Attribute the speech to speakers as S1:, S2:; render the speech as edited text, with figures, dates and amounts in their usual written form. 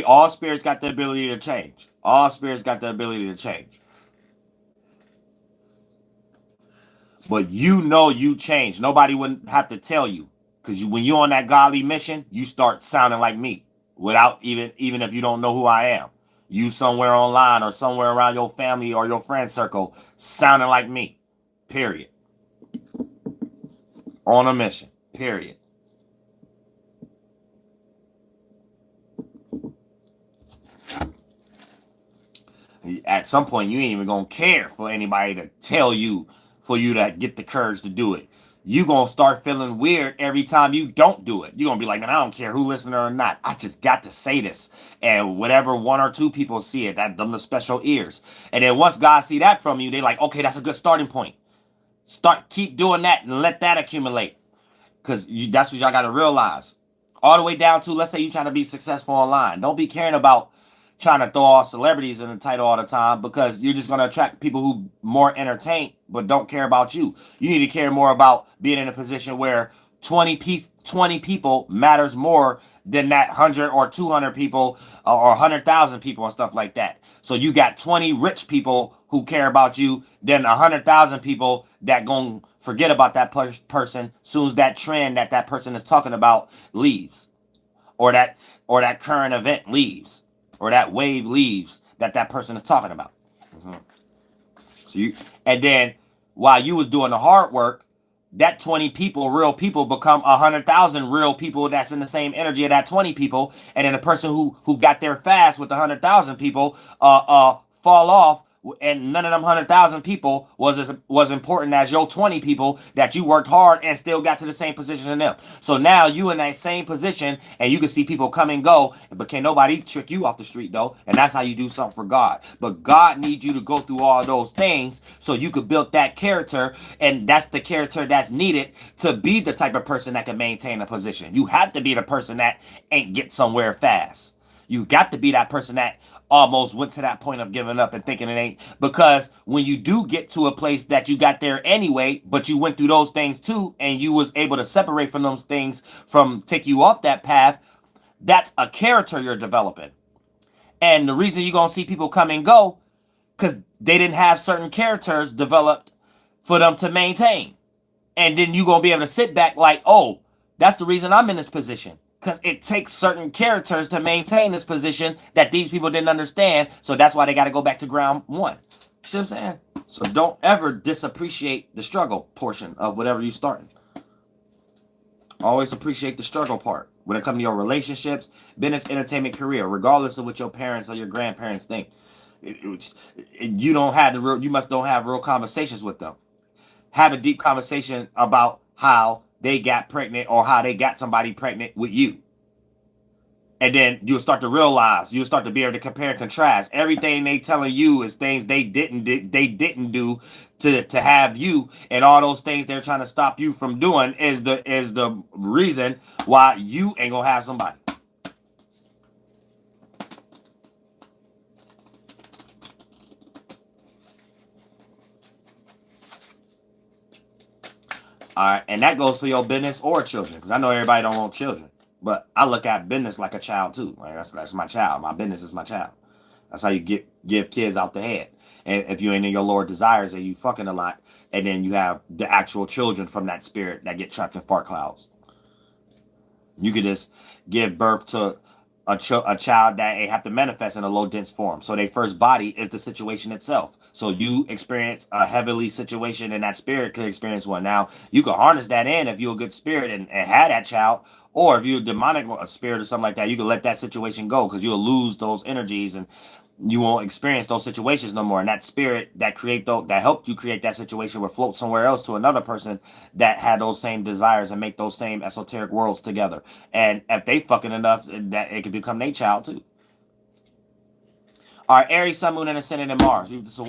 S1: all spirits got the ability to change. All spirits got the ability to change. But you change. Nobody wouldn't have to tell you. Because when you're on that godly mission, you start sounding like me. Without even if you don't know who I am. You somewhere online or somewhere around your family or your friend circle sounding like me. Period. On a mission. Period. At some point, you ain't even gonna care for anybody to tell you, for you to get the courage to do it. You gonna start feeling weird every time you don't do it. You gonna be like, man, I don't care who listening or not. I just got to say this. And whatever one or two people see it, that them the special ears. And then once God see that from you, they like, okay, that's a good starting point. Keep doing that and let that accumulate. Because that's what y'all got to realize. All the way down to, let's say you're trying to be successful online. Don't be caring about trying to throw all celebrities in the title all the time, because you're just going to attract people who more entertained but don't care about you. You need to care more about being in a position where 20 people matters more than that 100 or 200 people or 100,000 people and stuff like that. So you got 20 rich people who care about you, then 100,000 people that gonna forget about that person soon as that trend that person is talking about leaves, or that current event leaves, or that wave leaves that person is talking about. So and then while you was doing the hard work, that 20 people, real people, become 100,000 real people that's in the same energy of that 20 people, and then the person who got there fast with the 100,000 people fall off, and none of them 100,000 people was important as your 20 people that you worked hard and still got to the same position in them. So now you in that same position, and you can see people come and go, but can't nobody trick you off the street though. And that's how you do something for God. But God needs you to go through all those things so you could build that character, and that's the character that's needed to be the type of person that can maintain a position. You have to be the person that ain't get somewhere fast. You got to be that person that almost went to that point of giving up and thinking it ain't. Because when you do get to a place that you got there anyway, but you went through those things too, and you was able to separate from those things from take you off that path, that's a character you're developing. And the reason you're going to see people come and go, because they didn't have certain characters developed for them to maintain. And then you're going to be able to sit back like, oh, that's the reason I'm in this position. Because it takes certain characters to maintain this position that these people didn't understand. So that's why they got to go back to ground one. You see what I'm saying? So don't ever disappreciate the struggle portion of whatever you're starting. Always appreciate the struggle part when it comes to your relationships, business, entertainment, career, regardless of what your parents or your grandparents think. You don't have you must don't have real conversations with them. Have a deep conversation about how they got pregnant or how they got somebody pregnant with you. And then you'll start to realize, you'll start to be able to compare and contrast. Everything they telling you is things they didn't do to have you, and all those things they're trying to stop you from doing is the reason why you ain't gonna have somebody. All right, and that goes for your business or children, because I know everybody don't want children, but I look at business like a child too. Like that's my child. My business is my child. That's how you give kids out the head. And if you ain't in your Lord desires and you fucking a lot, and then you have the actual children from that spirit that get trapped in fart clouds, you could just give birth to a child that ain't have to manifest in a low dense form. So their first body is the situation itself. So you experience a heavily situation, and that spirit could experience one. Now you could harness that in if you're a good spirit and have that child, or if you're a demonic spirit or something like that, you can let that situation go, because you'll lose those energies and you won't experience those situations no more. And that spirit that that helped you create that situation will float somewhere else to another person that had those same desires and make those same esoteric worlds together. And if they fucking enough, that it could become their child too. All right, Aries, Sun, Moon, and Ascendant in Mars.